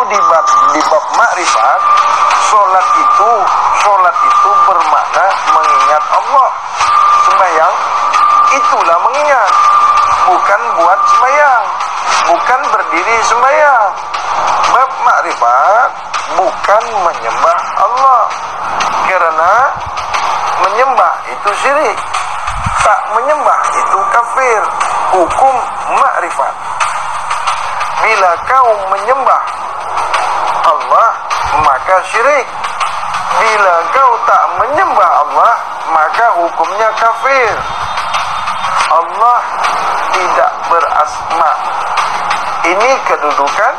di bab makrifat, sholat itu bermakna mengingat Allah. Sembahyang itulah mengingat, bukan buat sembahyang, bukan berdiri sembahyang. Bab makrifat bukan menyembah Allah, karena menyembah itu syirik, tak menyembah itu kafir. Hukum makrifat, bila kau menyembah Allah maka syirik, bila kau tak menyembah Allah maka hukumnya kafir. Allah tidak berasma. Ini kedudukan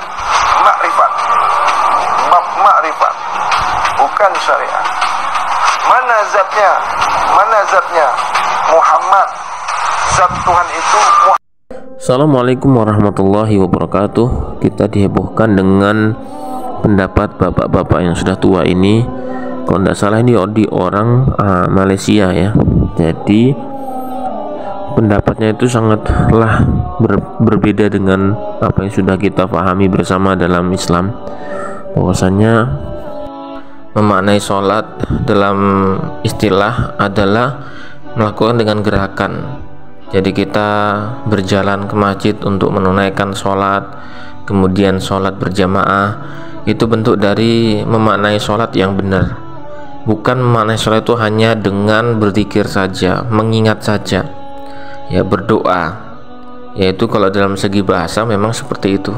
makrifat, bab makrifat, bukan syariat. Mana zatnya Muhammad, zat Tuhan itu Muhammad. Assalamualaikum warahmatullahi wabarakatuh. Kita dihebohkan dengan pendapat bapak-bapak yang sudah tua ini. Kalau tidak salah ini di orang Malaysia ya. Jadi pendapatnya itu sangatlah berbeda dengan apa yang sudah kita pahami bersama dalam Islam. Bahwasanya memaknai sholat dalam istilah adalah melakukan dengan gerakan. Jadi kita berjalan ke masjid untuk menunaikan sholat, kemudian sholat berjamaah, itu bentuk dari memaknai sholat yang benar. Bukan memaknai sholat itu hanya dengan berzikir saja, mengingat saja, ya berdoa. Yaitu kalau dalam segi bahasa memang seperti itu.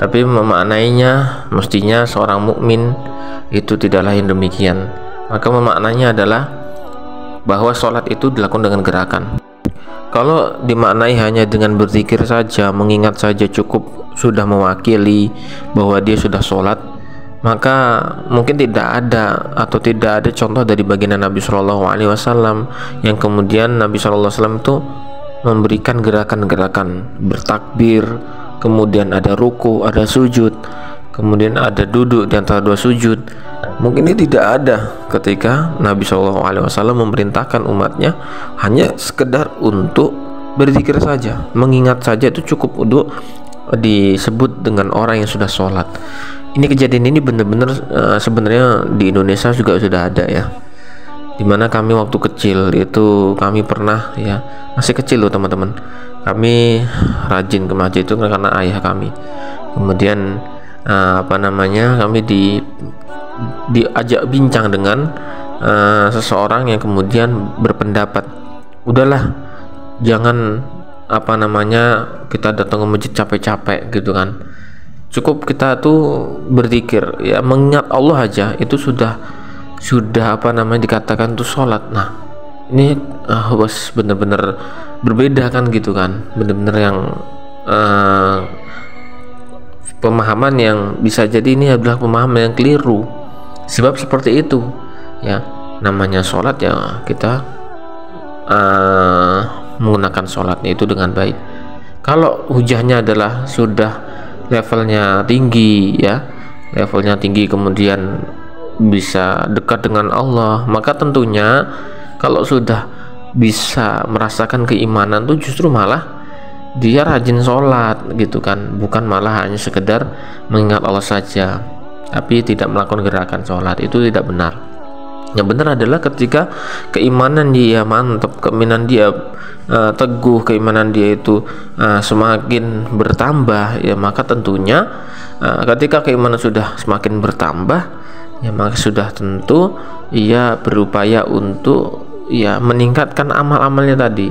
Tapi memaknainya mestinya seorang mukmin itu tidak lain demikian. Maka memaknainya adalah bahwa sholat itu dilakukan dengan gerakan. Kalau dimaknai hanya dengan berzikir saja, mengingat saja cukup sudah mewakili bahwa dia sudah sholat, maka mungkin tidak ada contoh dari baginda Nabi Shallallahu Alaihi Wasallam yang kemudian Nabi Shallallahu Alaihi Wasallam itu memberikan gerakan-gerakan bertakbir, kemudian ada ruku, ada sujud, kemudian ada duduk di antara dua sujud. Mungkin ini tidak ada ketika Nabi SAW memerintahkan umatnya hanya sekedar untuk berzikir saja, mengingat saja itu cukup untuk disebut dengan orang yang sudah sholat. Ini kejadian ini benar-benar sebenarnya di Indonesia juga sudah ada ya. Dimana kami waktu kecil itu kami pernah ya, masih kecil loh teman-teman, kami rajin ke masjid itu karena ayah kami. Kemudian kami diajak bincang dengan seseorang yang kemudian berpendapat, udahlah jangan kita datang ke masjid capek-capek gitu kan, cukup kita tuh berzikir ya, mengingat Allah aja itu sudah dikatakan tuh sholat. Nah ini bener-bener berbeda kan gitu kan, bener-bener yang pemahaman yang bisa jadi ini adalah pemahaman yang keliru. Sebab seperti itu ya, namanya sholat ya kita menggunakan sholatnya itu dengan baik. Kalau hujahnya adalah sudah levelnya tinggi ya, kemudian bisa dekat dengan Allah, maka tentunya kalau sudah bisa merasakan keimanan tuh justru malah dia rajin sholat gitu kan, bukan malah hanya sekedar mengingat Allah saja tapi tidak melakukan gerakan sholat. Itu tidak benar. Yang benar adalah ketika keimanan dia mantap, keimanan dia teguh, keimanan dia itu semakin bertambah ya, maka tentunya ketika keimanan sudah semakin bertambah ya, maka sudah tentu ia berupaya untuk ya meningkatkan amal-amalnya tadi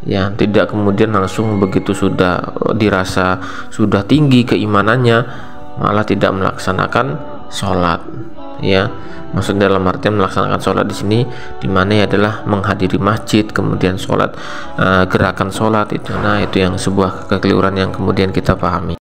ya, tidak kemudian langsung begitu sudah dirasa sudah tinggi keimanannya malah tidak melaksanakan sholat ya. Maksud dalam artian melaksanakan sholat di sini dimana adalah menghadiri masjid kemudian sholat, gerakan sholat itu. Nah itu yang sebuah kekeliruan yang kemudian kita pahami.